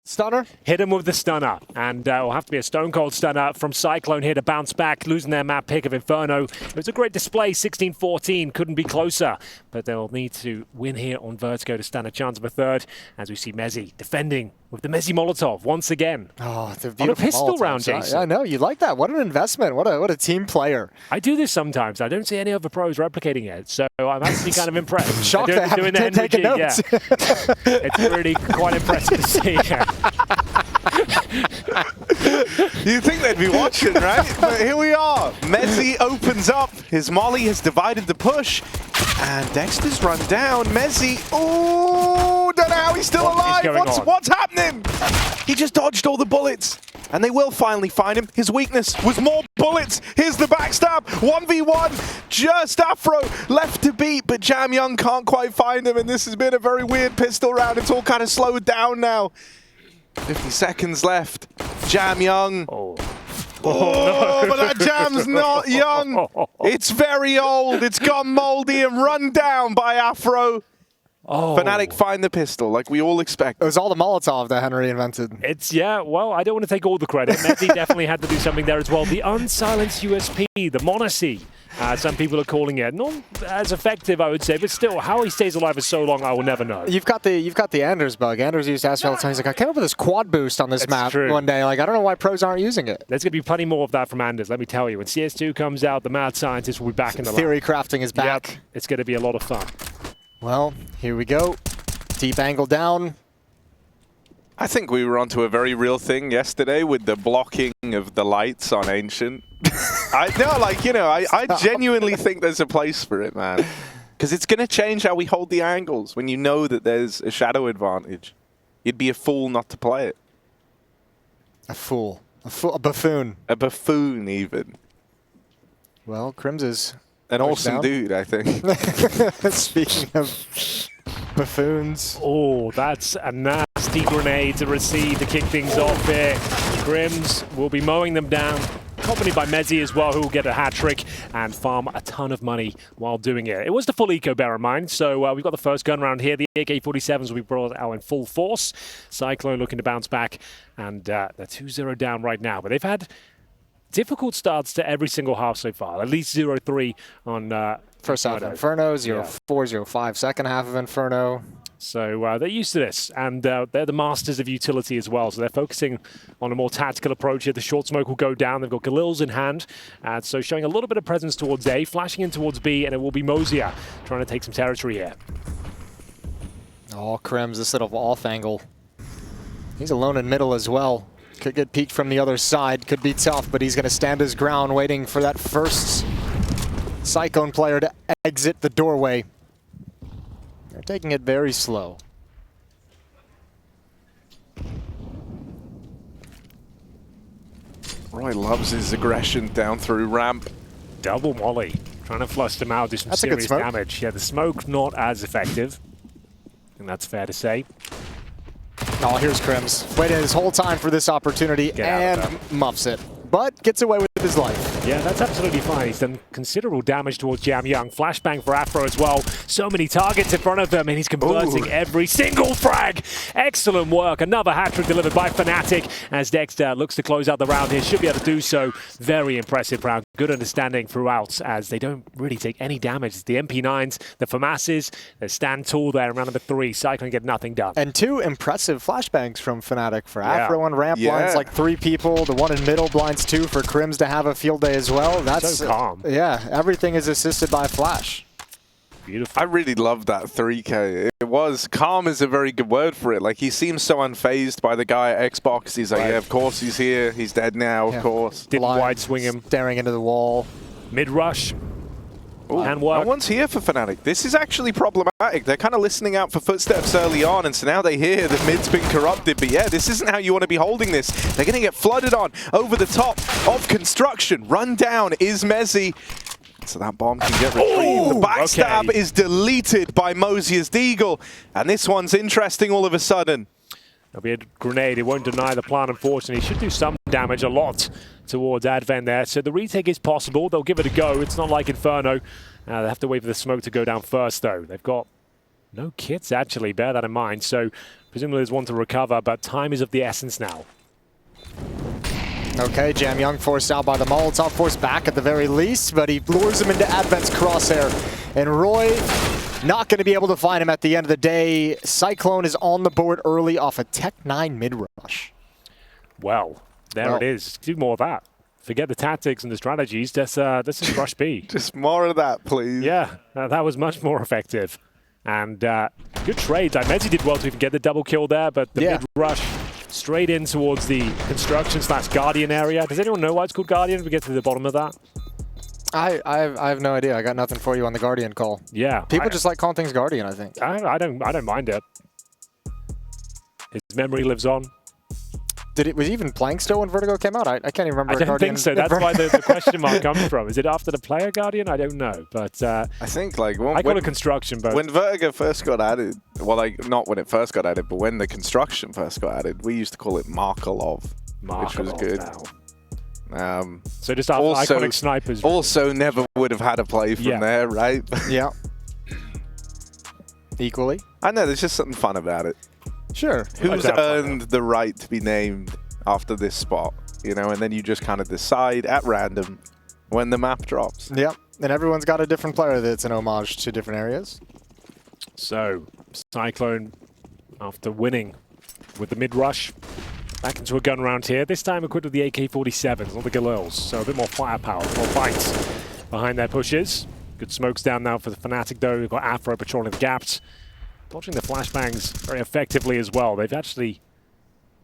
Stunner? Hit him with the stunner, and will have to be a stone cold stunner from 5yclone here to bounce back, losing their map pick of Inferno. It was a great display, 16-14, couldn't be closer, but they'll need to win here on Vertigo to stand a chance of a third, as we see mezii defending with the mezii Molotov once again. Oh, it's a on a pistol Molotov round, shot. Jason. Yeah, I know, you like that. What an investment. What a team player. I do this sometimes. I don't see any other pros replicating it, so I'm actually kind of impressed. Shocked they haven't taken notes. Yeah. It's really quite impressive to see. You'd think they'd be watching, right? But here we are. mezii opens up. His molly has divided the push. And Dexter's run down. mezii, oh, don't know how he's still alive. What's happening? He just dodged all the bullets. And they will finally find him. His weakness was more bullets. Here's the backstab. 1v1. Just Afro left to beat, but JamYoung can't quite find him. And this has been a very weird pistol round. It's all kind of slowed down now. 50 seconds left. JamYoung. Oh, but that jam's not young. It's very old. It's gone moldy and run down by Afro. fnatic find the pistol, like we all expect. It was all the Molotov that Henry invented. Yeah, well, I don't want to take all the credit. mezii definitely had to do something there as well. The unsilenced USP, the Monacy, some people are calling it. Not as effective, I would say, but still, how he stays alive for so long, I will never know. You've got the Anders bug. Anders used to ask me all the time. He's like, I came up with this quad boost on this map one day. Like, I don't know why pros aren't using it. There's going to be plenty more of that from Anders, let me tell you. When CS2 comes out, the mad scientist will be back in the Theory crafting is back. Yep, it's going to be a lot of fun. Well, here we go. Deep angle down. I think we were onto a very real thing yesterday with the blocking of the lights on Ancient. I genuinely think there's a place for it, man. Because it's going to change how we hold the angles when you know that there's a shadow advantage. You'd be a fool not to play it. A fool. A buffoon. A buffoon, even. Well, Crims is an awesome dude, I think. Speaking of buffoons. Oh, that's a nasty grenade to receive to kick things off here. Crims will be mowing them down, accompanied by mezii as well, who will get a hat-trick and farm a ton of money while doing it. It was the full eco, bear in mind, so we've got the first gun round here. The AK-47s will be brought out in full force. 5yclone looking to bounce back, and they're 2-0 down right now, but they've had difficult starts to every single half so far. At least 0-3 on first half of Inferno, 0-4, 0-5 second half of Inferno. So they're used to this, and they're the masters of utility as well. So they're focusing on a more tactical approach here. The short smoke will go down. They've got Galil's in hand, so showing a little bit of presence towards A, flashing in towards B, and it will be mozii trying to take some territory here. Oh, Crims, this little off angle. He's alone in middle as well. Could get peeked from the other side. Could be tough, but he's going to stand his ground waiting for that first 5yclone player to exit the doorway. They're taking it very slow. Roy loves his aggression down through ramp. Double molly, trying to flush them out, do some serious damage. Yeah, the smoke not as effective, and that's fair to say. Oh, here's Crims. Waited his whole time for this opportunity and muffs it, but gets away with his life. Yeah, that's absolutely fine. He's done considerable damage towards JamYoung. Flashbang for Afro as well. So many targets in front of them, and he's converting every single frag. Excellent work. Another hat-trick delivered by fnatic as Dexter looks to close out the round here. Should be able to do so. Very impressive round. Good understanding throughout as they don't really take any damage. It's the MP9s, the FAMASs, they stand tall there in round number 3. 5yclone get nothing done. And 2 impressive flashbangs from fnatic for Afro on ramp blinds like 3 people. The one in middle blinds 2 for Crims to have a field day as well. That's so calm. Yeah, everything is assisted by flash. Beautiful. I really love that 3K. It was calm is a very good word for it. Like, he seems so unfazed by the guy at Xbox. He's like, yeah, of course he's here. He's dead now, of course. Didn't wide swing him. Staring into the wall. Mid rush. No one's here for fnatic. This is actually problematic. They're kind of listening out for footsteps early on, and so now they hear that mid's been corrupted. But yeah, this isn't how you want to be holding this. They're going to get flooded on over the top of construction. Run down is mezii. So that bomb can get retrieved. The backstab is deleted by mozii Deagle. And this one's interesting all of a sudden. There'll be a grenade. It won't deny the plan, unfortunately. It should do some damage, a lot, towards Advent there. So the retake is possible. They'll give it a go. It's not like Inferno. They have to wait for the smoke to go down first, though. They've got no kits, actually. Bear that in mind. So Presumably there's one to recover, but time is of the essence now. Okay, JamYoung forced out by the Molotov, forced back at the very least, but he lures him into Advent's crosshair. And Roy, not going to be able to find him at the end of the day. 5yclone is on the board early off a Tech 9 mid-rush. Well, there it is. Do more of that. Forget the tactics and the strategies. This is rush B. Just more of that, please. Yeah, that was much more effective. And good trades. mezii did well to even get the double kill there, but the mid-rush straight in towards the construction/Guardian area. Does anyone know why it's called Guardian? We get to the bottom of that. I have no idea. I got nothing for you on the Guardian call. Yeah, people just like calling things Guardian, I think. I don't mind it. His memory lives on. Was he even playing still when Vertigo came out? I can't even remember. I don't think so. That's why the question mark comes from. Is it after the player Guardian? I don't know, but I think like I call it construction. But when Vertigo first got added, well, like not when it first got added, but when the construction first got added, we used to call it Markelov, which was good. So just after iconic snipers. Also, never would have had a play from there, right? Yeah. Equally. I know. There's just something fun about it. Sure. Who's earned the right to be named after this spot? You know, and then you just kind of decide at random when the map drops. Yep. And everyone's got a different player that's an homage to different areas. So, 5yclone, after winning with the mid-rush, back into a gun round here. This time equipped with the AK-47s, not the Galils. So a bit more firepower, more bites behind their pushes. Good smokes down now for the fnatic though. We've got Afro patrolling the gaps. Dodging the flashbangs very effectively as well. They've actually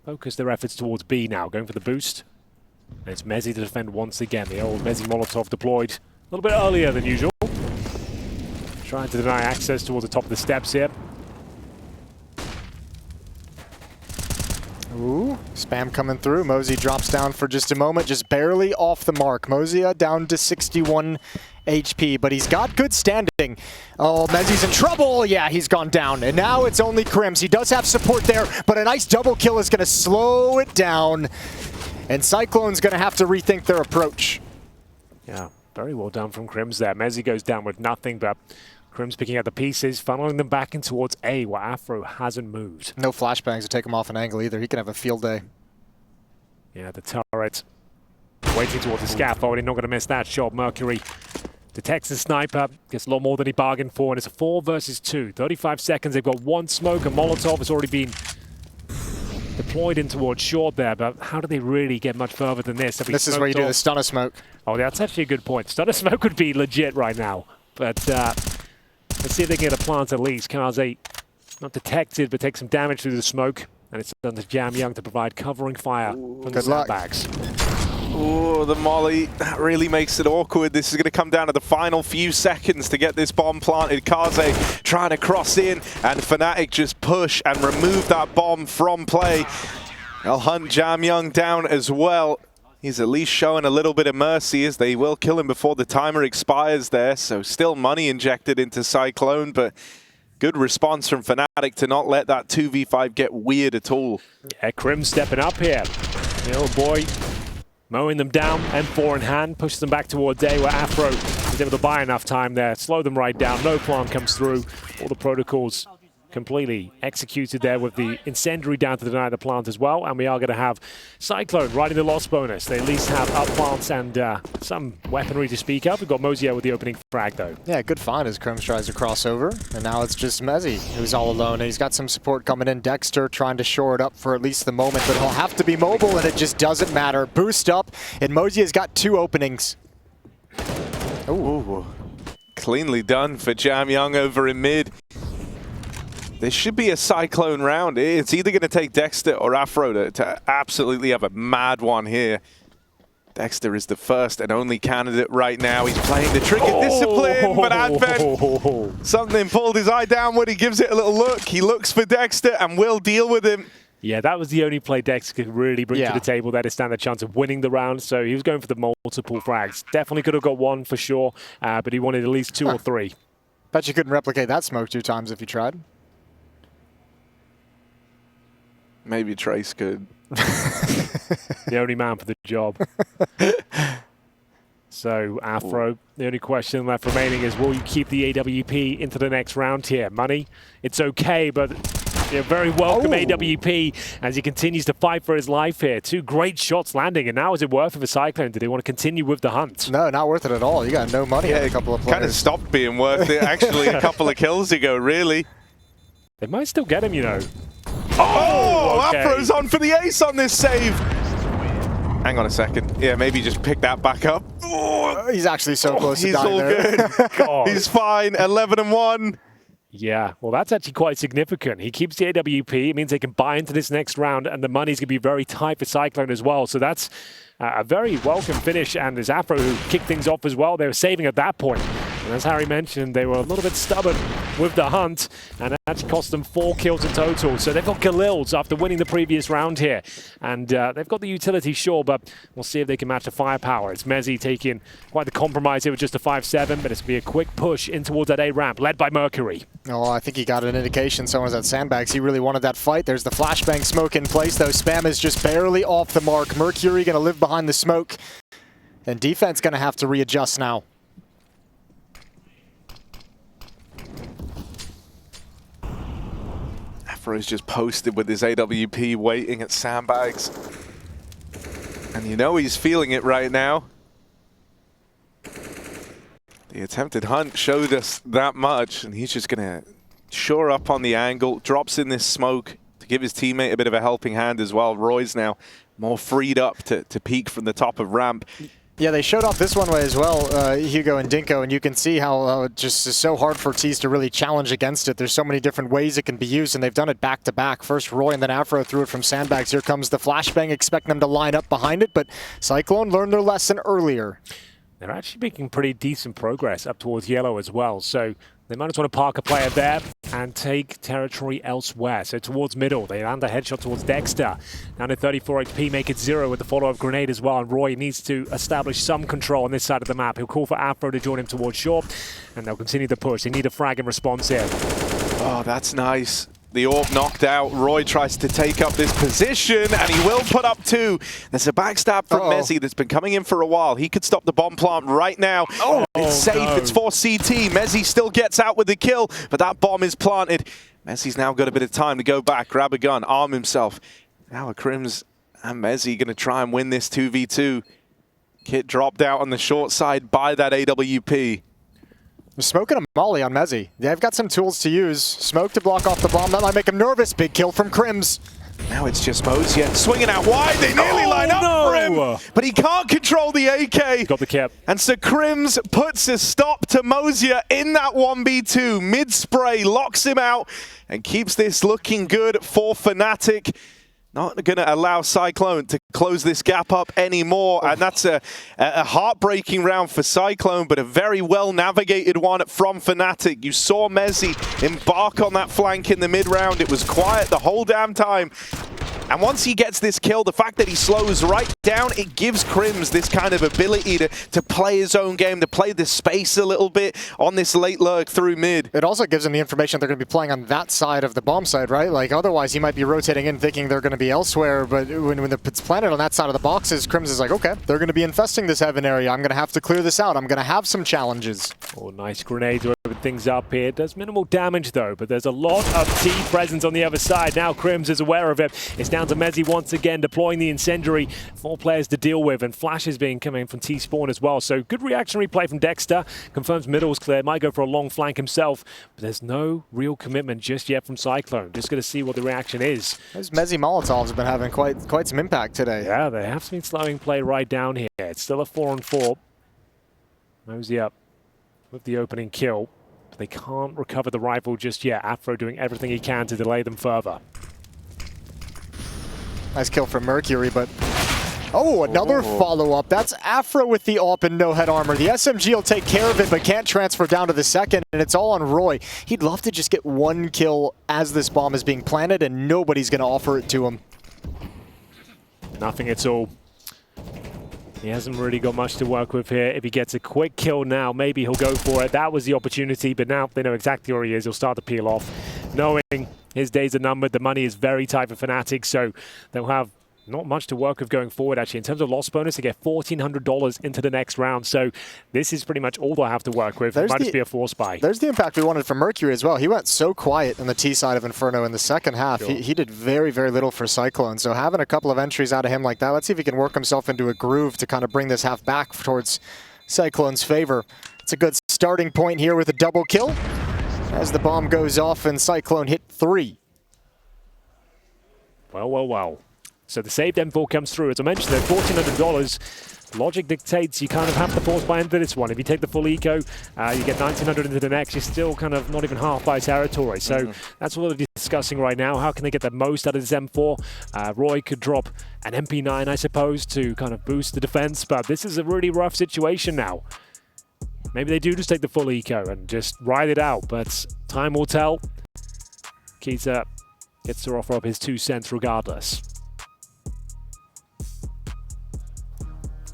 focused their efforts towards B now, going for the boost. And it's mezii to defend once again. The old mezii Molotov deployed a little bit earlier than usual. Trying to deny access towards the top of the steps here. Ooh, spam coming through. mezii drops down for just a moment, just barely off the mark. mezii down to 61 HP, but he's got good standing. Oh, mezii's in trouble. Yeah, he's gone down. And now it's only Crims. He does have support there, but a nice double kill is going to slow it down. And 5yclone's going to have to rethink their approach. Yeah, very well done from Crims there. mezii goes down with nothing, but Crims picking out the pieces, funneling them back in towards A, where Afro hasn't moved. No flashbangs to take him off an angle either. He can have a field day. Yeah, the turret waiting towards the scaffolding. Not going to miss that shot. Mercury detects the sniper. Gets a lot more than he bargained for, and it's a 4 versus 2. 35 seconds. They've got one smoke. A Molotov has already been deployed in towards short there, but how do they really get much further than this? This is where you do the stunner smoke. Oh, that's actually a good point. Stunner smoke would be legit right now, but let's see if they can get a plant at least. Kaze not detected, but takes some damage through the smoke. And it's done to JamYoung to provide covering fire from the sandbags. Oh, the molly, that really makes it awkward. This is going to come down to the final few seconds to get this bomb planted. Kaze trying to cross in, and fnatic just push and remove that bomb from play. They'll hunt JamYoung down as well. He's at least showing a little bit of mercy as they will kill him before the timer expires there. So still money injected into 5yclone, but good response from fnatic to not let that 2v5 get weird at all. Yeah, Crims stepping up here. The old boy mowing them down, M4 in hand, pushes them back towards A, where Afro is able to buy enough time there, slow them right down. No plant comes through. All the protocols completely executed there with the incendiary down to deny the plant as well. And we are going to have 5yclone riding the loss bonus. They at least have up plants and some weaponry to speak of. We've got mezii with the opening frag though. Yeah, good find as Crims tries to cross over. And now it's just mezii who's all alone. And he's got some support coming in. Dexter trying to shore it up for at least the moment, but he'll have to be mobile and it just doesn't matter. Boost up, and mezii has got 2 openings. Ooh. Cleanly done for JamYoung over in mid. This should be a 5yclone round. It's either going to take Dexter or Afro to absolutely have a mad one here. Dexter is the first and only candidate right now. He's playing the trick of discipline, but Advent, something pulled his eye downward. He gives it a little look. He looks for Dexter and will deal with him. Yeah, that was the only play Dexter could really bring to the table there to stand a chance of winning the round. So he was going for the multiple frags. Definitely could have got one for sure, but he wanted at least 2 or 3. Bet you couldn't replicate that smoke 2 times if you tried. Maybe Trace could. The only man for the job. So, Afro, the only question left remaining is, will you keep the AWP into the next round here? Money, it's okay, but Yeah, very welcome AWP as he continues to fight for his life here. Two great shots landing, and now is it worth it for 5yclone? Do they want to continue with the hunt? No, not worth it at all. You got no money on a couple of players. Kind of stopped being worth it actually a couple of kills ago, really. They might still get him, you know. Oh, okay. Afro's on for the ace on this save. Hang on a second. Yeah, maybe just pick that back up. Oh, he's actually so close to dying He's all good. He's fine. 11-1. Yeah, well, that's actually quite significant. He keeps the AWP. It means they can buy into this next round, and the money's going to be very tight for 5yclone as well. So that's a very welcome finish. And there's Afro who kicked things off as well. They were saving at that point. And as Harry mentioned, they were a little bit stubborn with the hunt, and that cost them 4 kills in total. So they've got Galils after winning the previous round here. And they've got the utility, sure, but we'll see if they can match the firepower. It's mezii taking quite the compromise here with just a 5-7, but it's going to be a quick push in towards that A ramp, led by Mercury. Oh, I think he got an indication someone's at sandbags. He really wanted that fight. There's the flashbang smoke in place, though. Spam is just barely off the mark. Mercury going to live behind the smoke. And defense going to have to readjust now. Afro's just posted with his AWP waiting at sandbags. And you know he's feeling it right now. The attempted hunt showed us that much, and he's just going to shore up on the angle, drops in this smoke to give his teammate a bit of a helping hand as well. Roy's now more freed up to peek from the top of ramp. Yeah, they showed off this one way as well, Hugo and Dinko, and you can see how it just is so hard for Tees to really challenge against it. There's so many different ways it can be used, and they've done it back-to-back. First Roy and then Afro threw it from sandbags. Here comes the flashbang, expecting them to line up behind it, but 5yclone learned their lesson earlier. They're actually making pretty decent progress up towards yellow as well, so they might just want to park a player there and take territory elsewhere. So towards middle, they land a headshot towards Dexter. Down to 34 HP, make it 0 with the follow-up grenade as well. And Roy needs to establish some control on this side of the map. He'll call for Afro to join him towards short, and they'll continue the push. They need a frag in response here. Oh, that's nice. The AWP knocked out. Roy tries to take up this position, and he will put up 2. There's a backstab from mezii that's been coming in for a while. He could stop the bomb plant right now. Oh, it's safe. No. It's for CT. mezii still gets out with the kill, but that bomb is planted. mezii's now got a bit of time to go back, grab a gun, arm himself. Now a Crims and mezii going to try and win this 2v2. Kit dropped out on the short side by that AWP. They're smoking a molly on mezii. They've got some tools to use. Smoke to block off the bomb. That might make him nervous. Big kill from Crims. Now it's just mozii swinging out wide. They nearly line up for him, but he can't control the AK. Got the cap. And so Crims puts a stop to mozii in that 1v2. Mid-spray, locks him out, and keeps this looking good for fnatic. Not going to allow 5yclone to close this gap up anymore. And that's a heartbreaking round for 5yclone, but a very well-navigated one from fnatic. You saw mezii embark on that flank in the mid-round. It was quiet the whole damn time. And once he gets this kill, the fact that he slows right down, it gives Crims this kind of ability to play his own game, to play the space a little bit on this late lurk through mid. It also gives him the information they're going to be playing on that side of the bomb side, right? Like, otherwise he might be rotating in thinking they're going to be elsewhere, but when it's planted on that side of the boxes, Crims is like, okay, they're going to be infesting this heaven area. I'm going to have to clear this out. I'm going to have some challenges. Oh, nice grenade to open things up here. It does minimal damage, though, but there's a lot of T presence on the other side. Now Crims is aware of it. It's down to mezii once again, deploying the incendiary. 4 players to deal with, and flashes being coming from T-spawn as well. So good reactionary play from Dexter. Confirms middle's clear. Might go for a long flank himself, but there's no real commitment just yet from 5yclone. Just going to see what the reaction is. Those mezii Molotovs have been having quite some impact today. Yeah, they have been slowing play right down here. It's still a 4-on-4. mozii up with the opening kill. But they can't recover the rifle just yet. Afro doing everything he can to delay them further. Nice kill from Mercury, but... Oh, another follow-up. That's Afro with the AWP and no head armor. The SMG will take care of it, but can't transfer down to the second, and it's all on Roy. He'd love to just get 1 kill as this bomb is being planted, and nobody's going to offer it to him. Nothing at all. He hasn't really got much to work with here. If he gets a quick kill now, maybe he'll go for it. That was the opportunity, but now they know exactly where he is. He'll start to peel off, knowing his days are numbered. The money is very tight for fnatic, so they'll have not much to work with going forward, actually. In terms of loss bonus, they get $1,400 into the next round. So this is pretty much all they'll have to work with. It might just be a force buy. There's the impact we wanted from Mercury as well. He went so quiet on the T side of Inferno in the second half. Sure. He did very, very little for Cyclone. So having a couple of entries out of him like that, let's see if he can work himself into a groove to kind of bring this half back towards Cyclone's favor. It's a good starting point here with a double kill as the bomb goes off and Cyclone hit 3. Well, well, well. So the saved M4 comes through. As I mentioned, at $1,400, logic dictates you kind of have to force buy into this one. If you take the full eco, you get $1,900 into the next. You're still kind of not even half by territory. So that's what they're discussing right now. How can they get the most out of this M4? Roy could drop an MP9, I suppose, to kind of boost the defense. But this is a really rough situation now. Maybe they do just take the full eco and just ride it out. But time will tell. Keita gets to offer up his 2 cents regardless.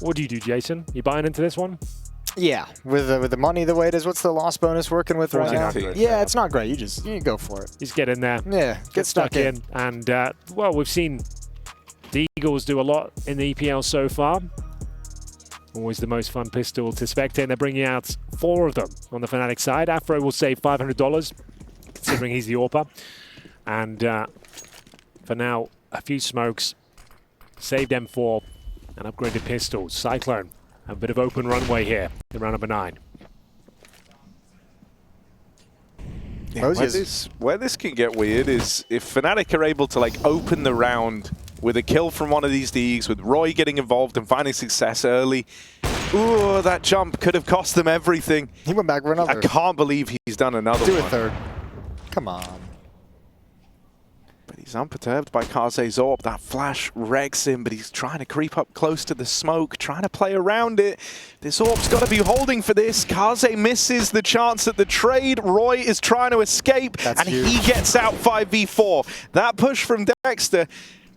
What do you do, Jason? You buying into this one? Yeah, with the money the way it is, what's the loss bonus working with right now? 1400. Yeah, it's not great. You go for it. Just get in there. Yeah, get stuck in. And, well, we've seen the Eagles do a lot in the EPL so far. Always the most fun pistol to spectate. They're bringing out 4 of them on the Fnatic side. Afro will save $500, considering he's the AWPer. And for now, a few smokes, saved M4, and upgraded pistols. Cyclone, a bit of open runway here in round number 9. Yeah, where this can get weird is if Fnatic are able to like open the round with a kill from one of these Deegs, with Roy getting involved and finding success early. Ooh, that jump could have cost them everything. He went back for another. I can't believe he's done another Do one. a third. Come on. But he's unperturbed by Kaze's AWP. That flash wrecks him, but he's trying to creep up close to the smoke, trying to play around it. This AWP's got to be holding for this. Kaze misses the chance at the trade. Roy is trying to escape, and huge. he gets out 5v4. That push from Dexter,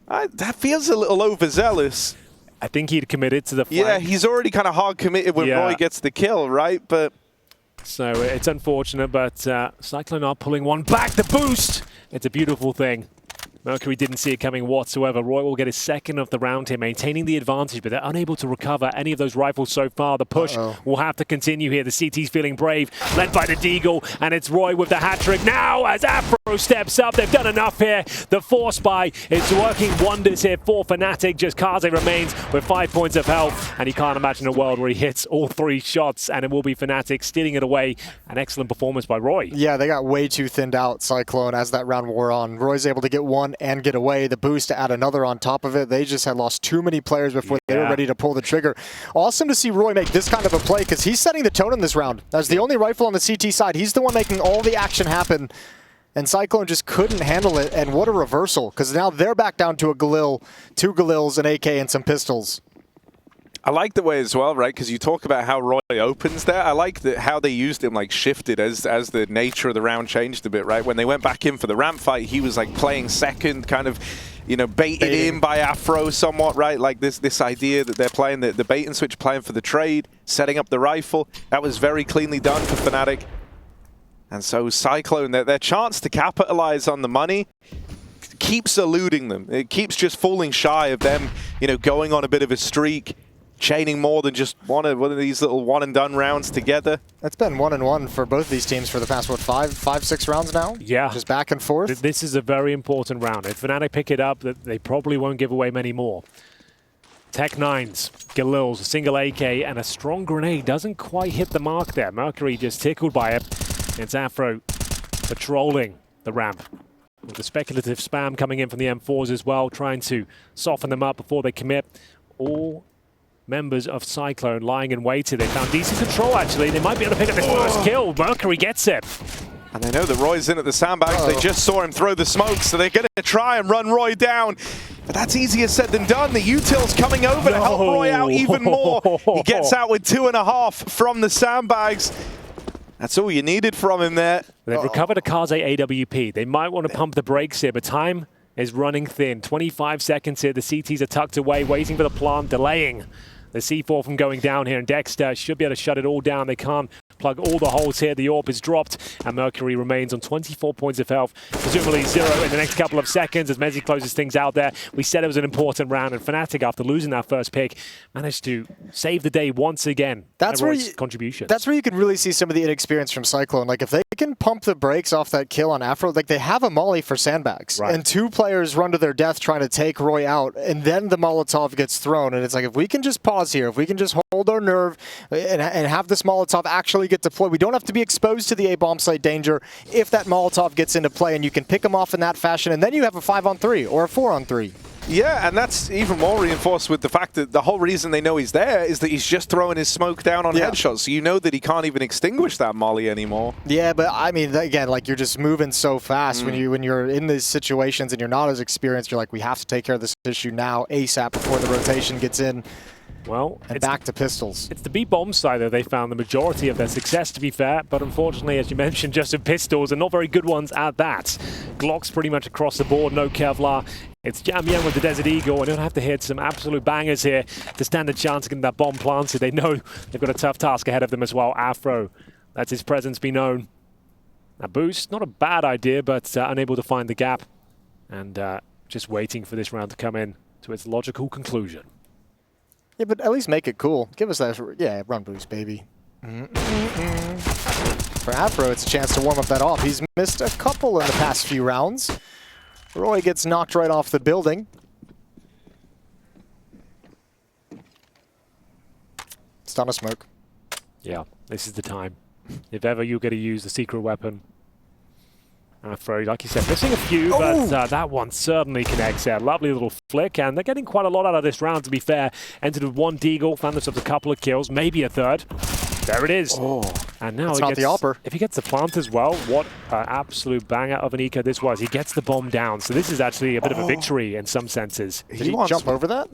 that feels a little overzealous. I think he'd committed to the flank. Yeah, he's already kind of hard committed when Roy gets the kill, right? But so it's unfortunate, but Cyclone are pulling one back. The boost! It's a beautiful thing. Mercury didn't see it coming whatsoever. Roy will get his second of the round here, maintaining the advantage, but they're unable to recover any of those rifles so far. The push will have to continue here. The CT's feeling brave, led by the Deagle, and it's Roy with the hat-trick now as Afro steps up. They've done enough here. The force buy is working wonders here for Fnatic. Just Kaze remains with 5 points of health, and you can't imagine a world where he hits all 3 shots, and it will be Fnatic stealing it away. An excellent performance by Roy. Yeah, they got way too thinned out, Cyclone, as that round wore on. Roy's able to get one and get away. The boost to add another on top of it. They just had lost too many players before they were ready to pull the trigger. Awesome to see Roy make this kind of a play because he's setting the tone in this round. As the only rifle on the CT side, he's the one making all the action happen. And Cyclone just couldn't handle it. And what a reversal, because now they're back down to a Galil, 2 Galils, an AK, and some pistols. I like the way as well, right? Because you talk about how Roy opens there. I like how they used him, like shifted as the nature of the round changed a bit, right? When they went back in for the ramp fight, he was like playing second, kind of, you know, baited in by Afro somewhat, right? Like this idea that they're playing the bait and switch, playing for the trade, setting up the rifle. That was very cleanly done for Fnatic. And so Cyclone, their chance to capitalize on the money keeps eluding them. It keeps just falling shy of them, you know, going on a bit of a streak, chaining more than just one of these little one-and-done rounds together. That's been 1-1 for both these teams for the past, what, 5-6 rounds now? Yeah. Just back and forth. This is a very important round. If Fnatic pick it up, they probably won't give away many more. Tech-9s, Galils, a single AK, and a strong grenade doesn't quite hit the mark there. Mercury just tickled by it. It's Afro patrolling the ramp. With the speculative spam coming in from the M4s as well, trying to soften them up before they commit. All members of Cyclone lying in wait here. They found decent control, actually. They might be able to pick up this first kill. Mercury gets it. And they know that Roy's in at the sandbags. They just saw him throw the smoke, so they're going to try and run Roy down. But that's easier said than done. The util's coming over to help Roy out even more. He gets out with 2.5 from the sandbags. That's all you needed from him there. They've recovered a Kaze AWP. They might want to pump the brakes here, but time is running thin. 25 seconds here. The CTs are tucked away, waiting for the plant, delaying the C4 from going down here. And Dexter should be able to shut it all down. They can't plug all the holes here. The AWP is dropped, and Mercury remains on 24 points of health, presumably 0 in the next couple of seconds as mezii closes things out there. We said it was an important round, and fnatic, after losing that first pick, managed to save the day once again. That's where contribution. That's where you can really see some of the inexperience from CycLone. Like, if they can pump the brakes off that kill on Afro, like, they have a molly for sandbags. Right. And 2 players run to their death trying to take Roy out, and then the Molotov gets thrown. And it's like, if we can just pause here, if we can just hold our nerve and have this Molotov actually get deployed, we don't have to be exposed to the A-bomb site danger if that Molotov gets into play, and you can pick them off in that fashion, and then you have a 5-on-3 or a 4-on-3. Yeah, and that's even more reinforced with the fact that the whole reason they know he's there is that he's just throwing his smoke down on headshots. So you know that he can't even extinguish that molly anymore. Yeah, but I mean, again, like, you're just moving so fast when you're in these situations and you're not as experienced. You're like, we have to take care of this issue now, ASAP, before the rotation gets in. Well, and back to pistols. It's the B-bomb side that they found the majority of their success, to be fair, but unfortunately, as you mentioned, just in pistols, and not very good ones at that. Glocks pretty much across the board, no Kevlar. It's JamYoung with the Desert Eagle, and they'll have to hit some absolute bangers here to stand a chance of getting that bomb planted. They know they've got a tough task ahead of them as well. Afro, that's his presence be known. A boost, not a bad idea, but unable to find the gap, and just waiting for this round to come in to its logical conclusion. Yeah, but at least make it cool. Give us that, yeah, run boost, baby. For Afro, it's a chance to warm up that off. He's missed a couple in the past few rounds. Roy gets knocked right off the building. Stun a smoke. Yeah, this is the time. If ever you're going to use the secret weapon. Afro, like you said, missing a few, but that one certainly connects there. Lovely little flick, and they're getting quite a lot out of this round, to be fair. Entered with 1 deagle, found themselves a couple of kills, maybe a third. There it is. And now if he gets the plant as well, what an absolute banger of an eco this was. He gets the bomb down, so this is actually a bit of a victory in some senses. Did he jump over that?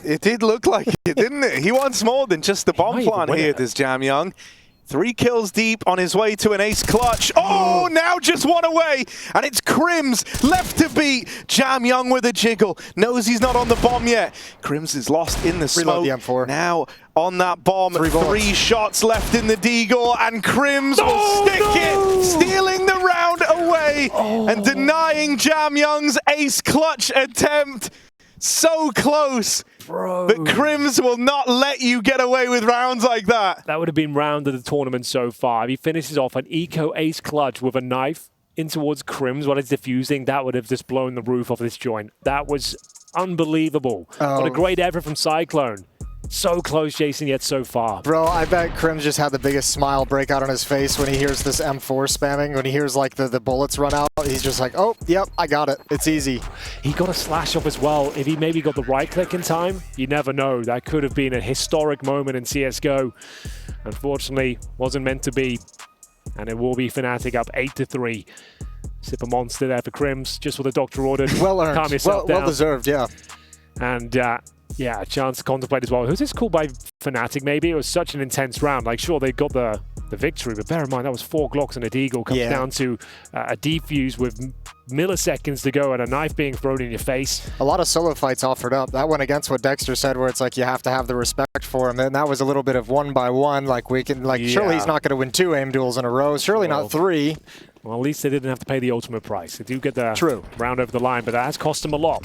It did look like it, didn't it? He wants more than just the bomb plant here, this JamYoung. 3 kills deep on his way to an ace clutch. Oh, now just 1 away. And it's Crims left to beat. JamYoung with a jiggle. Knows he's not on the bomb yet. Crims is lost in the smoke. Reload the M4. Now on that bomb. 3 shots left in the deagle. And Crims will stick it. Stealing the round away. And denying JamYoung's ace clutch attempt. So close. But Crims will not let you get away with rounds like that. That would have been round of the tournament so far. If he finishes off an eco ace clutch with a knife in towards Crims while it's diffusing, that would have just blown the roof off this joint. That was unbelievable. What a great effort from CycLone. So close, Jason, yet so far. Bro, I bet Crims just had the biggest smile break out on his face when he hears this M4 spamming. When he hears like the bullets run out, he's just like, oh, yep, I got it. It's easy. He got a slash off as well. If he maybe got the right click in time, you never know. That could have been a historic moment in CSGO. Unfortunately, wasn't meant to be. And it will be fnatic up 8-3. Sip a monster there for Crims, just what the doctor ordered. Well earned. Calm yourself down. Well deserved, yeah. And yeah, a chance to contemplate as well. Who's this called by fnatic, maybe? It was such an intense round. Like, sure, they got the victory, but bear in mind, that was 4 Glocks and a deagle. Comes down to a defuse with milliseconds to go and a knife being thrown in your face. A lot of solo fights offered up. That went against what Dexter said, where it's like you have to have the respect for him. And that was a little bit of 1 by 1. Like, we can, like, surely he's not going to win 2 aim duels in a row. Surely not 3. Well, at least they didn't have to pay the ultimate price. They do get the round over the line, but that has cost them a lot.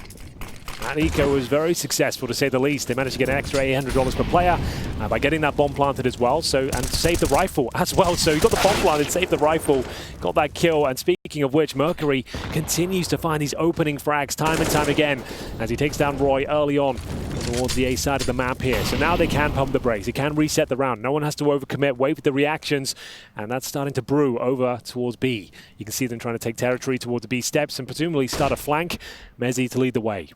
That eco was very successful, to say the least. They managed to get an extra $800 per player by getting that bomb planted as well, and save the rifle as well. So you got the bomb planted, saved the rifle, got that kill. And speaking of which, Mercury continues to find these opening frags time and time again as he takes down Roy early on towards the A side of the map here. So now they can pump the brakes. They can reset the round. No one has to overcommit, wait for the reactions, and that's starting to brew over towards B. You can see them trying to take territory towards the B steps and presumably start a flank. mezii to lead the way.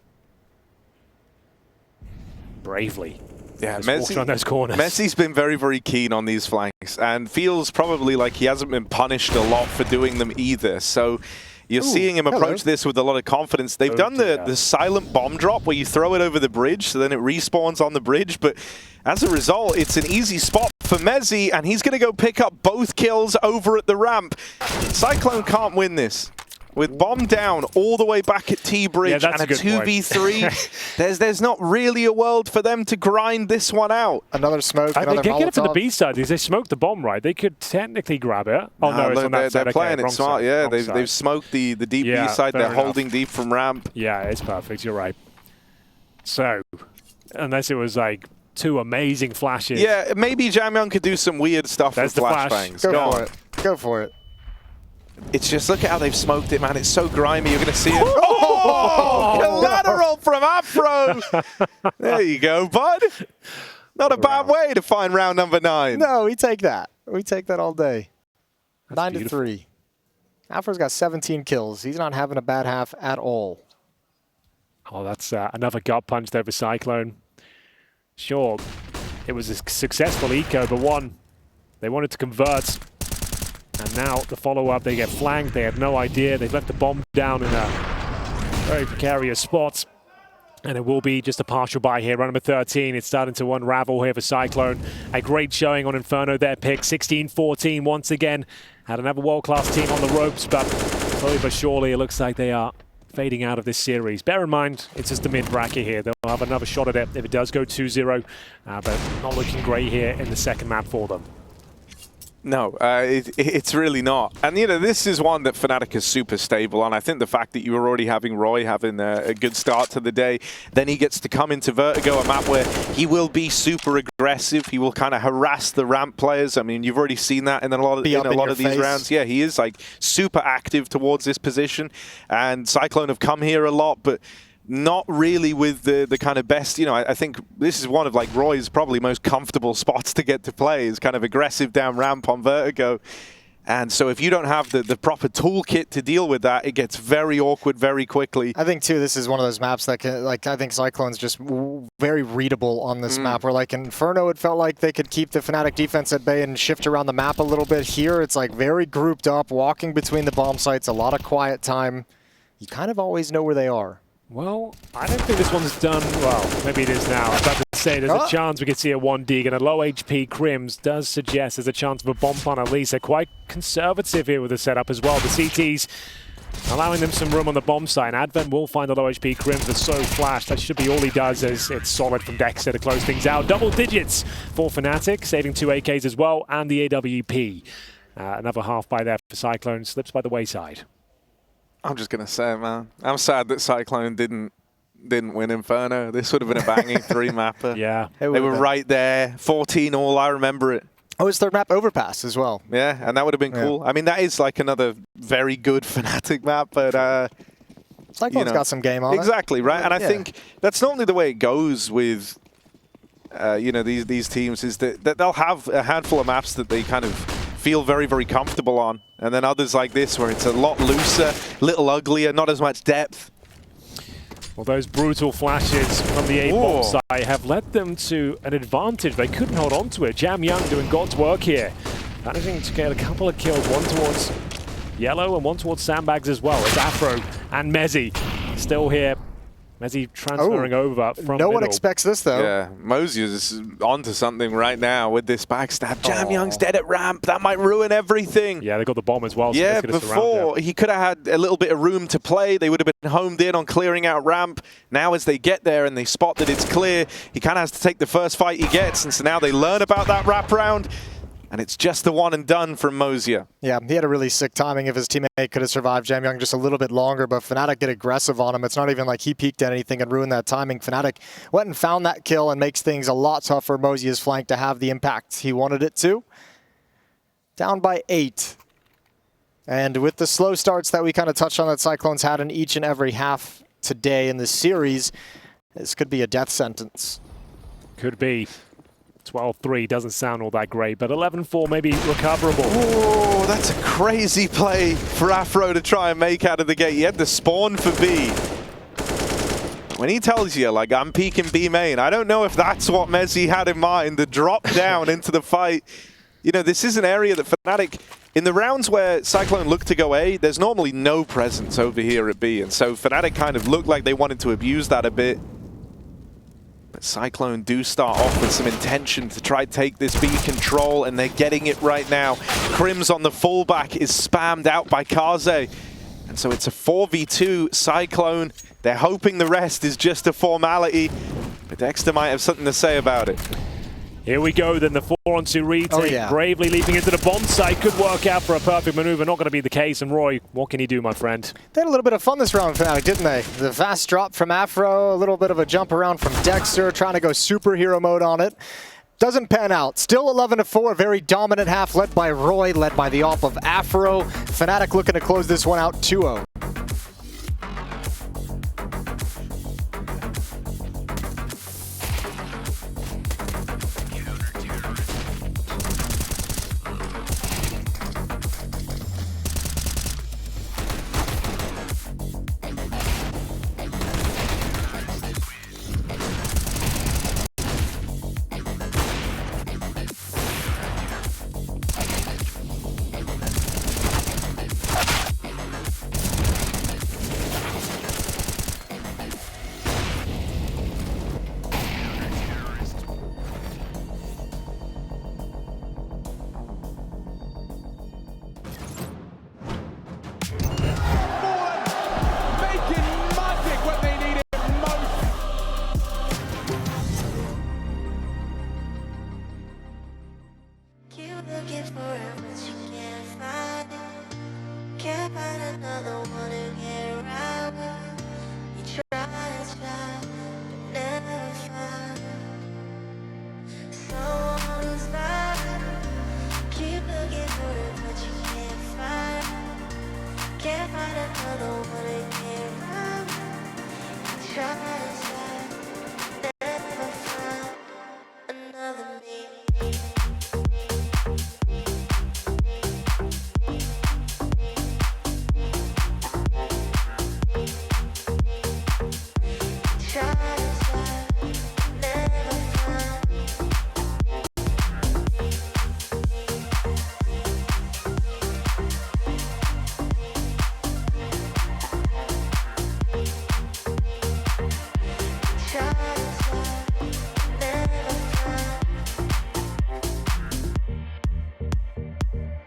Bravely. Yeah, Mezii's been very, very keen on these flanks and feels probably like he hasn't been punished a lot for doing them either. So you're seeing him approach this with a lot of confidence. They've done the silent bomb drop where you throw it over the bridge, so then it respawns on the bridge. But as a result, it's an easy spot for mezii, and he's going to go pick up both kills over at the ramp. CycLone can't win this. With bomb down all the way back at T-Bridge and a 2v3, there's not really a world for them to grind this one out. Another smoke, another They can get it to the Molotov. B side. They smoked the bomb, right? They could technically grab it. Oh, no, it's on that side. They're playing it smart, yeah. Wrong side. They've smoked the deep B side. They're holding deep from ramp. Yeah, it's perfect. You're right. So, unless it was like 2 amazing flashes. Yeah, maybe JamYoung could do some weird stuff with flashbangs. Go for it. Go for it. It's just, look at how they've smoked it, man. It's so grimy. You're going to see it. Oh, collateral from Afro. There you go, bud. Not a bad way to find round number 9. No, we take that. We take that all day. That's 9-3. Afro's got 17 kills. He's not having a bad half at all. Oh, that's another gut punch there for 5yclone. Sure, it was a successful eco, but one, they wanted to convert. And now the follow-up, they get flanked. They have no idea. They've left the bomb down in a very precarious spot. And it will be just a partial buy here. Run number 13. It's starting to unravel here for 5yclone. A great showing on Inferno, their pick. 16-14 once again. Had another world-class team on the ropes, but slowly but surely it looks like they are fading out of this series. Bear in mind, it's just the mid-bracket here. They'll have another shot at it if it does go 2-0. But not looking great here in the second map for them. No, it's really not. And, you know, this is one that fnatic is super stable on. I think the fact that you were already having Roy having a good start to the day, then he gets to come into Vertigo, a map where he will be super aggressive. He will kind of harass the ramp players. I mean, you've already seen that in a lot of these rounds. Yeah, he is like super active towards this position. And 5yclone have come here a lot, but not really with the kind of best, you know, I think this is one of like Roy's probably most comfortable spots to get to play, is kind of aggressive down ramp on Vertigo. And so if you don't have the proper toolkit to deal with that, it gets very awkward very quickly. I think, too, this is one of those maps that can, like, I think 5yclone's just very readable on this map, where, like, in Inferno, it felt like they could keep the fnatic defense at bay and shift around the map a little bit. Here, it's, like, very grouped up, walking between the bomb sites, a lot of quiet time. You kind of always know where they are. Well, I don't think this one's done well. Maybe it is now. I was about to say there's a chance we could see a 1D, and a low HP Crims does suggest there's a chance of a bomb plant at least. They're quite conservative here with the setup as well. The CTs allowing them some room on the bomb side. Advent will find the low HP Crims with so flash. That should be all he does, as it's solid from Dexter to close things out. Double digits for fnatic, saving 2 AKs as well, and the AWP. Another half by there for 5yclone, slips by the wayside. I'm just going to say, man, I'm sad that 5yclone didn't win Inferno. This would have been a banging 3-mapper. Yeah. They were right there. 14 all, I remember it. Oh, it's third map overpass as well. Yeah, and that would have been cool. I mean, that is like another very good fnatic map, but 5yclone's got some game on it. Exactly, right? And I think that's normally the way it goes with you know, these teams, is that they'll have a handful of maps that they kind of feel very, very comfortable on. And then others like this, where it's a lot looser, little uglier, not as much depth. Well, those brutal flashes from the A-bomb side have led them to an advantage. They couldn't hold on to it. JamYoung doing God's work here. Managing to get a couple of kills, one towards Yellow and one towards Sandbags as well. It's Afro and mezii still here. mezii transferring over from No one middle. expects this, though. Yeah, mozii is onto something right now with this backstab. JamYoung's dead at ramp. That might ruin everything. Yeah, they got the bomb as well. So yeah, before he could have had a little bit of room to play. They would have been homed in on clearing out ramp. Now as they get there and they spot that it's clear, he kind of has to take the first fight he gets. And so now they learn about that wraparound. And it's just the one and done from mozii. Yeah, he had a really sick timing. If his teammate could have survived JamYoung just a little bit longer, but fnatic get aggressive on him. It's not even like he peeked at anything and ruined that timing. fnatic went and found that kill and makes things a lot tougher for mozii's flank to have the impact he wanted it to. Down by 8. And with the slow starts that we kind of touched on that 5yclone's had in each and every half today in this series, this could be a death sentence. Could be. 12-3 doesn't sound all that great, but 11-4 maybe recoverable. Oh, that's a crazy play for Afro to try and make out of the gate. He had the spawn for B. When he tells you, like, I'm peeking B main, I don't know if that's what mezii had in mind, the drop down into the fight. You know, this is an area that fnatic, in the rounds where 5yclone looked to go A, there's normally no presence over here at B, and so fnatic kind of looked like they wanted to abuse that a bit. But 5yclone do start off with some intention to try to take this B control, and they're getting it right now. Crims on the fullback is spammed out by Kaze. And so it's a 4v2 CycLone. They're hoping the rest is just a formality, but Dexter might have something to say about it. Here we go then, the 4-on-2 retake. Oh, yeah. Bravely leaping into the bomb site. Could work out for a perfect maneuver. Not going to be the case. And Roy, what can he do, my friend? They had a little bit of fun this round, fnatic, didn't they? The fast drop from Afro, a little bit of a jump around from Dexter, trying to go superhero mode on it. Doesn't pan out. Still 11-4, very dominant half led by Roy, led by the off of Afro. fnatic looking to close this one out 2-0. Looking for it, but you can't find it. Can't find another one to get around it. You try and try, but never find someone who's mine. Keep looking for it, but you can't find it. Can't find another one to get around it. You try and try, never find another me.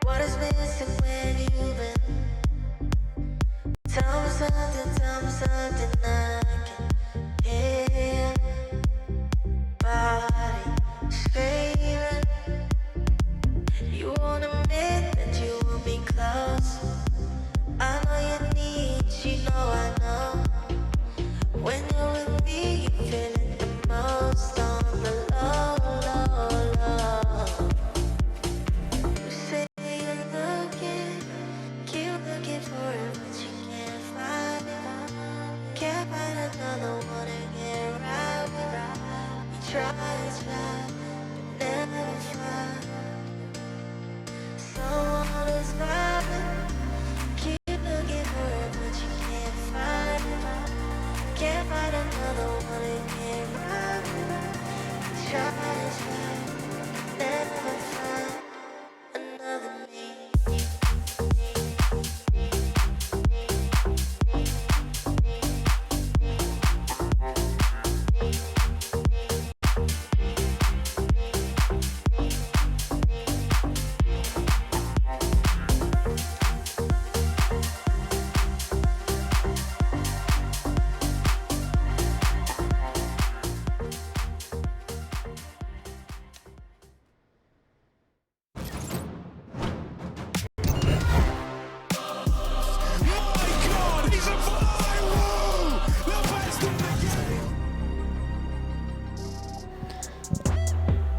What is missing when you've been? Tell me something I can hear. Body screaming. You won't admit that you will be close. I know your needs, you know I know. When you're with me, you feel it the most on the low, low, low. You say you're looking, keep looking for it, but you can't find it. Can't find another one to get around it. You try and try, but never find someone who's vibing. Keep looking for it, but you can't find it. Can't find another one to get around it. You try and try, never find another me.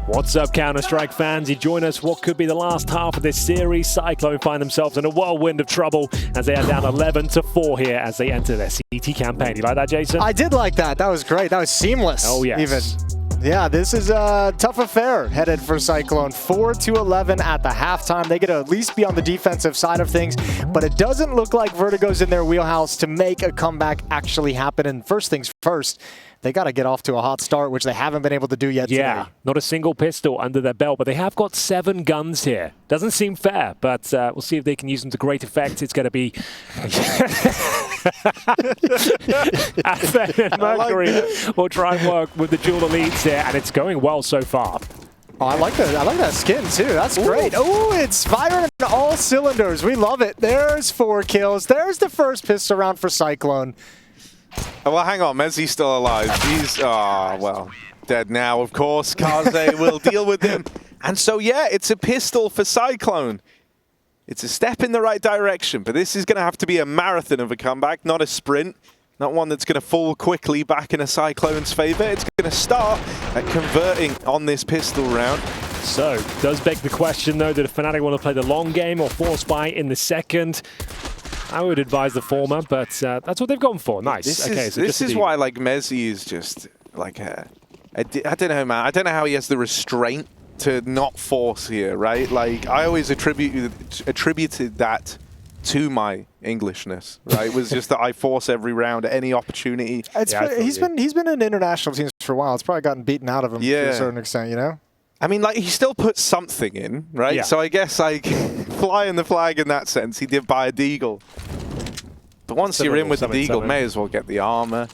What's up, Counter-Strike fans? You join us what could be the last half of this series. CycLone find themselves in a whirlwind of trouble as they are down 11-4 here as they enter their CT campaign. You like that, Jason? I did like that. That was great. That was seamless. Oh, yes. Even. Yeah, this is a tough affair headed for CycLone. 4-11 at the halftime. They get to at least be on the defensive side of things, but it doesn't look like Vertigo's in their wheelhouse to make a comeback actually happen. And first things first, they got to get off to a hot start, which they haven't been able to do yet Yeah, today. not a single pistol under their belt, but they have got 7 guns here. Doesn't seem fair, but we'll see if they can use them to great effect. It's going to be Afro and Mercury will try and work with the dual elites here, and it's going well so far. Oh, I like that skin too. That's great. Oh, it's firing. all cylinders. We love it. There's 4 kills. There's the first pistol round for FlyClone. Oh, well, hang on. Mezii's still alive. He's, well, dead now, of course. Kaze will deal with him. And so, yeah, it's a pistol for FlyClone. It's a step in the right direction, but this is going to have to be a marathon of a comeback, not a sprint. Not one that's going to fall quickly back in a FlyClone's favor. It's going to start at converting on this pistol round. So, does beg the question, though, that if fnatic want to play the long game or force buy in the second, I would advise the former, but that's what they've gone for. Nice. This is why, like, mezii is just, like, I don't know, man. I don't know how he has the restraint to not force here, right? Like, I always attributed that to my Englishness, right? It was just that I force every round at any opportunity. He's been in international teams for a while. It's probably gotten beaten out of him to a certain extent, you know? I mean, like, he still put something in, right? Yeah. So I guess, like, flying the flag in that sense, he did buy a deagle. But once you're in with the deagle, may as well get the armor.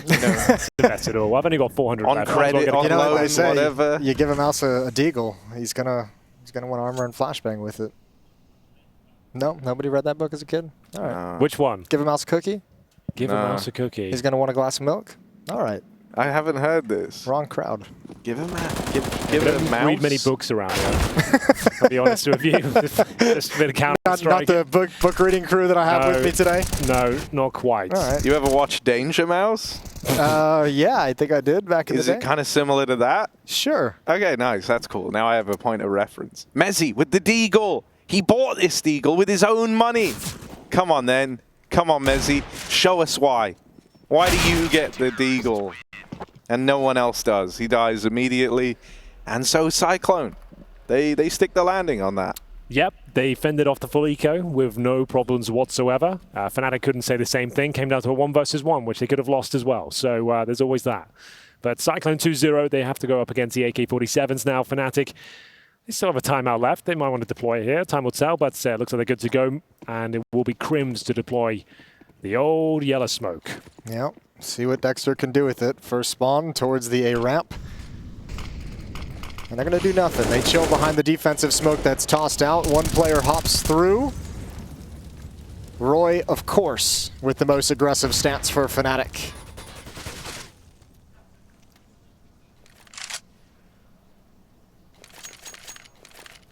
You know, That's it all. I've only got 400 on left. credit, on You know what loan, they say, whatever. you give a mouse a deagle, he's gonna want armor and flashbang with it. No, nobody read that book as a kid? All right. Which one? Give a mouse a cookie, Give a mouse a cookie. he's gonna want a glass of milk. All right. I haven't heard this. Wrong crowd. Give him a give it a mouse. Read many books around here. I'll be honest with you. Just a bit of Counter-Strike. Not the book reading crew that I have with me today. No, not quite. All right. You ever watch Danger Mouse? Yeah, I think I did back in the Is day. it kind of similar to that? Sure. Okay, nice. That's cool. Now I have a point of reference. mezii with the deagle. He bought this deagle with his own money. Come on, then. Come on, mezii. Show us why. Why do you get the deagle and no one else does? He dies immediately. And so FlyClone. They stick the landing on that. Yep, they fended off the full eco with no problems whatsoever. fnatic couldn't say the same thing. Came down to a 1 versus 1, which they could have lost as well. So there's always that. But FlyClone 2-0, they have to go up against the AK-47s now. fnatic, they still have a timeout left. They might want to deploy it here. Time will tell, but it looks like they're good to go. And it will be Crims to deploy the old yellow smoke. Yep. See what Dexter can do with it. First spawn towards the A ramp. And they're going to do nothing. They chill behind the defensive smoke that's tossed out. One player hops through. Roy, of course, with the most aggressive stance for fnatic.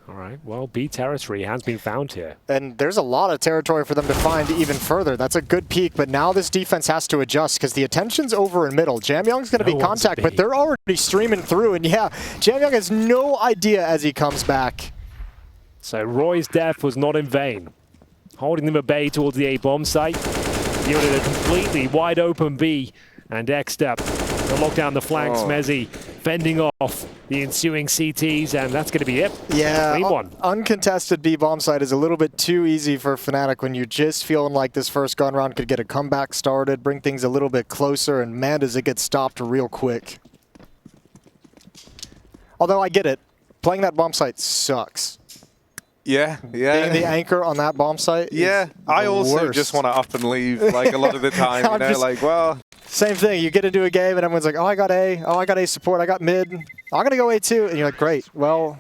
All right, well, B territory has been found here. And there's a lot of territory for them to find even further. That's a good peek, but now this defense has to adjust because the attention's over in middle. JamYoung's going to be contact, but they're already streaming through. And yeah, JamYoung has no idea as he comes back. So Roy's death was not in vain. Holding them at bay towards the A bomb site. Yielded a completely wide open B. And Dexter to lock down the flanks. mezii fending off the ensuing CTs, and that's going to be it. Yeah, one. Uncontested B bomb site is a little bit too easy for fnatic when you're just feeling like this first gun round could get a comeback started, bring things a little bit closer, and man, does it get stopped real quick. Although I get it, playing that bomb site sucks. Yeah. Being the anchor on that bomb site. Yeah, I also just want to up and leave, like, a lot of the time, you know, like, well. Same thing, you get into a game and everyone's like, oh, I got A, oh, I got A support, I got mid, I'm going to go A2, and you're like, great, well.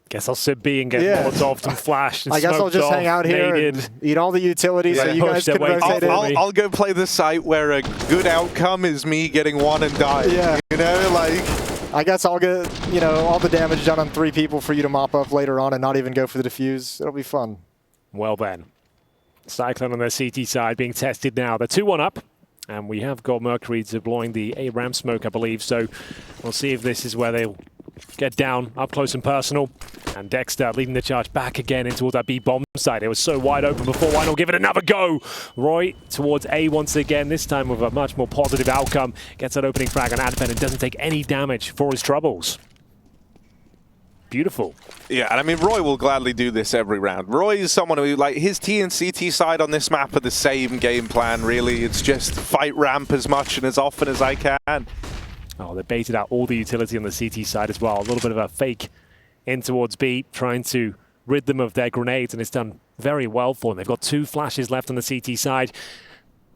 Guess I'll sit B and get Molotoved and flashed and I guess I'll just hang out here and eat all the utilities so you guys can rotate in. I'll go play the site where a good outcome is me getting 1 and dying. Yeah. You know, like. I guess I'll get, you know, all the damage done on 3 people for you to mop up later on and not even go for the defuse. It'll be fun. Well then. FlyClone on their CT side being tested now. They're 2-1 up. And we have got Mercury deploying the A ramp smoke, I believe. So we'll see if this is where they'll get down up close and personal. And Dexter leading the charge back again in towards that B bomb site. It was so wide open before. Why not give it another go? Roy towards A once again, this time with a much more positive outcome. Gets that opening frag on Advent and doesn't take any damage for his troubles. Beautiful. Yeah, and I mean, Roy will gladly do this every round. Roy is someone who, like, his T and CT side on this map are the same game plan, really. It's just fight ramp as much and as often as I can. Oh, they baited out all the utility on the CT side as well. A little bit of a fake in towards B, trying to rid them of their grenades, and it's done very well for them. They've got 2 flashes left on the CT side.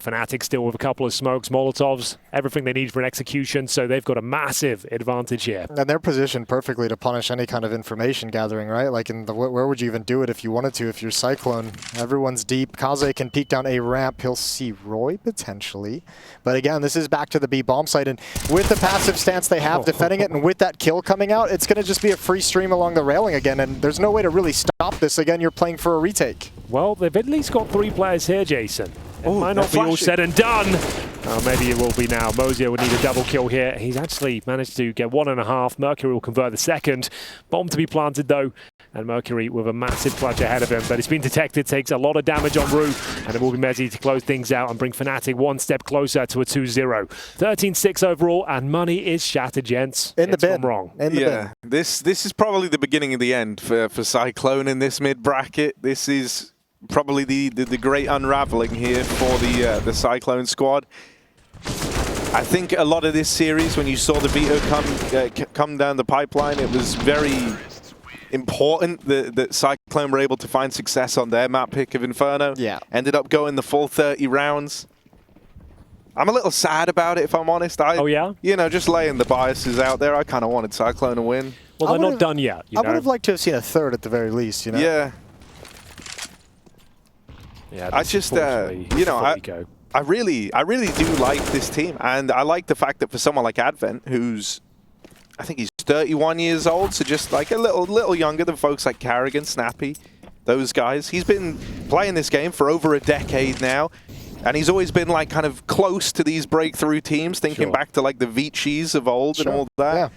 fnatic still with a couple of smokes, Molotovs, everything they need for an execution, so they've got a massive advantage here. And they're positioned perfectly to punish any kind of information gathering, right? Like, where would you even do it if you wanted to? If you're Cyclone, everyone's deep. Kaze can peek down a ramp. He'll see Roy potentially. But again, this is back to the B bomb site, and with the passive stance they have defending it, and with that kill coming out, it's going to just be a free stream along the railing again, and there's no way to really stop this. Again, you're playing for a retake. Well, they've at least got 3 players here, Jason. It might not be all said and done. Maybe it will be now. mezii would need a double kill here. He's actually managed to get 1.5. Mercury will convert the second. Bomb to be planted though. And Mercury with a massive clutch ahead of him. But it's been detected, takes a lot of damage on Rue. And it will be mezii to close things out and bring fnatic one step closer to a 2-0. 13-6 overall, and money is shattered, gents. In the bin. Wrong. In the bin. This is probably the beginning of the end for Cyclone in this mid bracket. This is probably the great unraveling here for the Cyclone squad. I think a lot of this series, when you saw the Vertigo come down the pipeline, it was very important that Cyclone were able to find success on their map pick of Inferno. Yeah. Ended up going the full 30 rounds. I'm a little sad about it, if I'm honest. Oh, yeah? You know, just laying the biases out there, I kind of wanted Cyclone to win. Well, they're not done yet. I would have liked to have seen a third at the very least, you know? Yeah. Yeah, I just, you know, I really do like this team, and I like the fact that for someone like Advent, who's, I think he's 31 years old, so just like a little younger than folks like Carrigan, Snappy, those guys. He's been playing this game for over a decade now, and he's always been like kind of close to these breakthrough teams, thinking back to like the Vichis of old and all that. Yeah.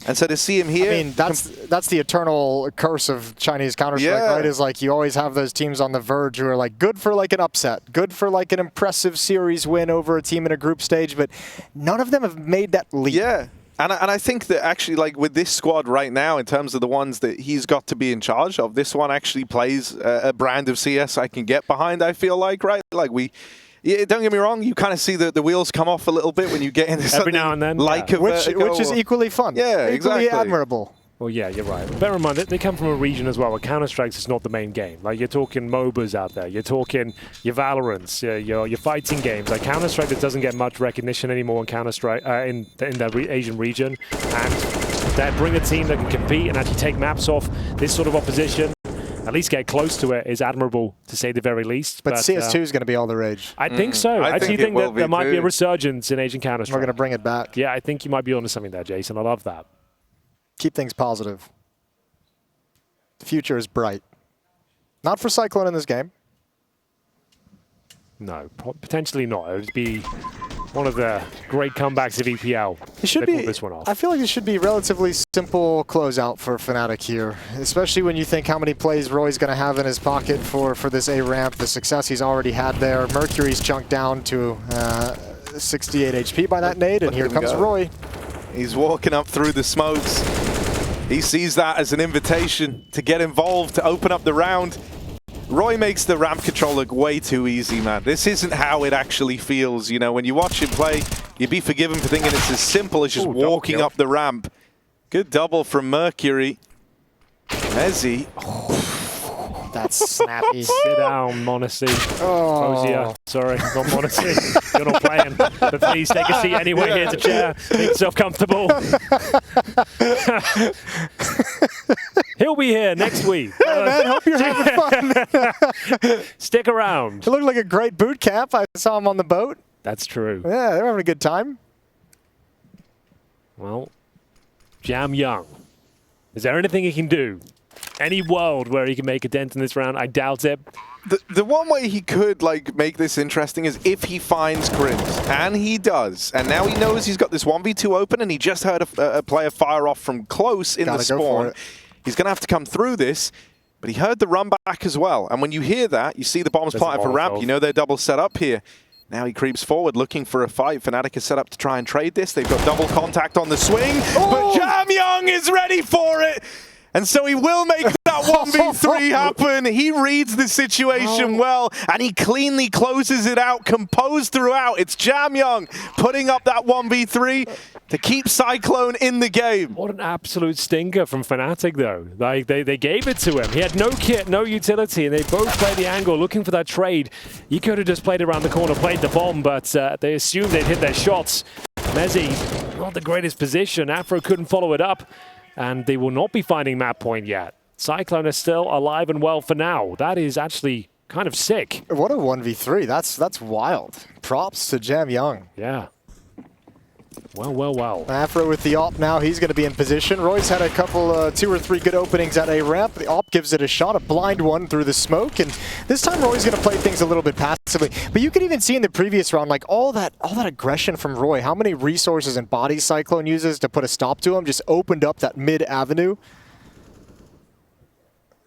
And so to see him here... I mean, that's the eternal curse of Chinese Counter-Strike, right? Is like you always have those teams on the verge who are like good for like an upset, good for like an impressive series win over a team in a group stage, but none of them have made that leap. Yeah. And I think that actually, like with this squad right now, in terms of the ones that he's got to be in charge of, this one actually plays a brand of CS I can get behind, I feel like, right? Like yeah, don't get me wrong, you kind of see the wheels come off a little bit when you get into something every now and then, like a Vertigo, which is equally fun. Yeah, equally exactly. admirable. Well, yeah, you're right. Bear in mind that they come from a region as well where Counter-Strikes is not the main game. Like, you're talking MOBAs out there. You're talking your Valorants, your fighting games. Like, Counter-Strike that doesn't get much recognition anymore in Counter-Strike, in the Asian region. And that bring a team that can compete and actually take maps off this sort of opposition, at least get close to it, is admirable, to say the very least. But CS2 is going to be all the rage. I think so. I actually think that there might be a resurgence in Asian Counter-Strike. We're going to bring it back. Yeah, I think you might be onto something there, Jason. I love that. Keep things positive. The future is bright. Not for Cyclone in this game. No, potentially not. It would be one of the great comebacks of EPL. It should be. This one off. I feel like it should be a relatively simple closeout for fnatic here, especially when you think how many plays Roy's going to have in his pocket for this A ramp, the success he's already had there. Mercury's chunked down to 68 HP by that nade, and here comes Roy. He's walking up through the smokes. He sees that as an invitation to get involved, to open up the round. Roy makes the ramp control look way too easy, man. This isn't how it actually feels. You know, when you watch him play, you'd be forgiven for thinking it's as simple as just walking up the ramp. Good double from Mercury. mezii. That's snappy. Sit down, Monacy. Oh, sorry, not Monacy. You're not playing. But please take a seat anyway. Here's a chair. Make yourself comfortable. He'll be here next week. Hey, man, hope you're having fun. Stick around. It looked like a great boot camp. I saw him on the boat. That's true. Yeah, they're having a good time. Well, JamYoung. Is there anything he can do? Any world where he can make a dent in this round? I doubt it. The one way he could like make this interesting is if he finds Grims, and he does. And now he knows he's got this 1v2 open, and he just heard a player fire off from close in the spawn. He's going to have to come through this, but he heard the run back as well. And when you hear that, you see the bombs planted for ramp. You know they're double set up here. Now he creeps forward, looking for a fight. fnatic is set up to try and trade this. They've got double contact on the swing, but JamYoung is ready for it. And so he will make that 1v3 happen. He reads the situation well, and he cleanly closes it out, composed throughout. It's JamYoung putting up that 1v3. to keep CycloNe in the game. What an absolute stinker from fnatic, though. Like they gave it to him. He had no kit, no utility, and they both played the angle looking for that trade. You could have just played around the corner, played the bomb, but they assumed they'd hit their shots. mezii, not the greatest position. Afro couldn't follow it up, and they will not be finding map point yet. CycloNe is still alive and well for now. That is actually kind of sick. What a 1v3. That's wild. Props to JamYoung. Yeah. Well. Afro with the AWP now, he's going to be in position. Roy's had a couple, 2 or 3 good openings at a ramp. The AWP gives it a shot, a blind one through the smoke, and this time Roy's going to play things a little bit passively. But you could even see in the previous round, like all that aggression from Roy, how many resources and bodies CycloNe uses to put a stop to him, just opened up that mid avenue.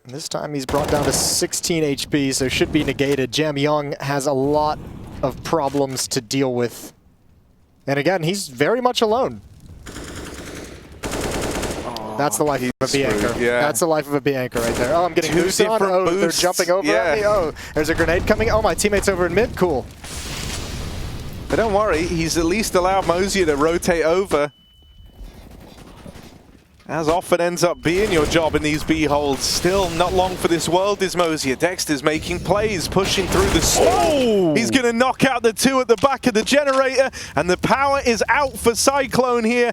And this time he's brought down to 16 HP, so should be negated. JamYoung has a lot of problems to deal with. And again, he's very much alone. Oh, that's the life of a B anchor. Yeah. That's the life of a B anchor right there. Oh, I'm getting boost on. Oh, they're jumping over at me. Oh, there's a grenade coming. Oh, my teammate's over in mid. Cool. But don't worry, he's at least allowed mezii to rotate over. As often ends up being your job in these B holds. Still not long for this world is mezii. Dexter's making plays, pushing through the storm. Oh! He's going to knock out the 2 at the back of the generator, and the power is out for CycloNe here.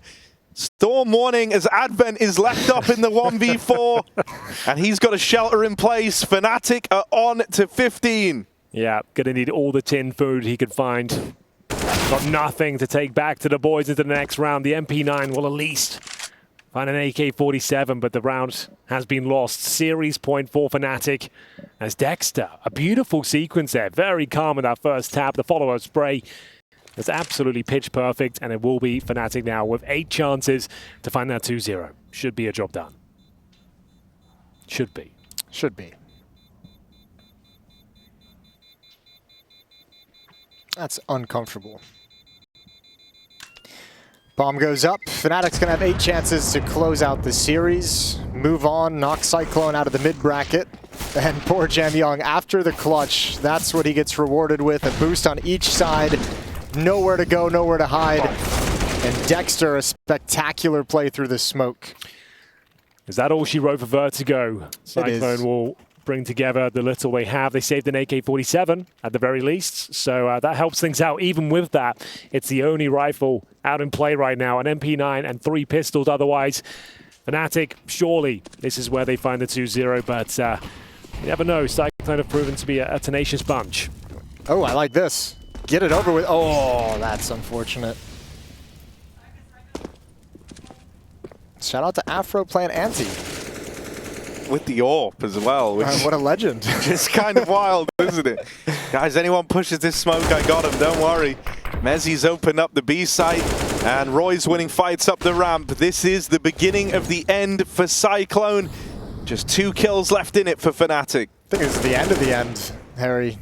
Storm warning as Advent is left up in the 1v4, and he's got a shelter in place. fnatic are on to 15. Yeah, going to need all the tin food he could find. Got nothing to take back to the boys into the next round. The MP9 will at least find an AK-47, but the round has been lost. Series point for fnatic as Dexter. A beautiful sequence there. Very calm with that first tap. The follow-up spray is absolutely pitch perfect, and it will be fnatic now with 8 chances to find that 2-0. Should be a job done. Should be. Should be. That's uncomfortable. Bomb goes up. fnatic's going to have 8 chances to close out the series. Move on, knock CycloNe out of the mid-bracket. And poor JamYoung, after the clutch, that's what he gets rewarded with. A boost on each side. Nowhere to go, nowhere to hide. And Dexter, a spectacular play through the smoke. Is that all she wrote for Vertigo? CycloNe will bring together the little they have. They saved an AK-47 at the very least, so that helps things out. Even with that, it's the only rifle out in play right now, an MP9 and 3 pistols otherwise. fnatic, surely this is where they find the 2-0, but you never know. CycloNe have proven to be a tenacious bunch. Oh, I like this. Get it over with. Oh, that's unfortunate. Shout out to Afro playing anti. With the AWP as well. Which what a legend. It's kind of wild, isn't it? Guys, anyone pushes this smoke, I got him, don't worry. mezii's opened up the B site, and Roy's winning fights up the ramp. This is the beginning of the end for CycloNe. Just 2 kills left in it for fnatic. I think it's the end of the end, Harry.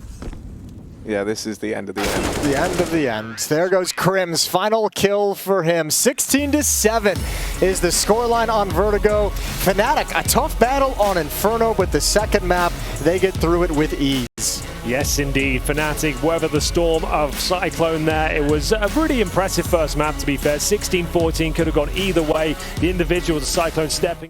Yeah, this is the end of the end. The end of the end. There goes Crim's final kill for him. 16-7 is the scoreline on Vertigo. fnatic, a tough battle on Inferno, but the second map, they get through it with ease. Yes, indeed. fnatic weather the storm of CycloNe there. It was a really impressive first map, to be fair. 16-14 could have gone either way. The individuals of CycloNe stepping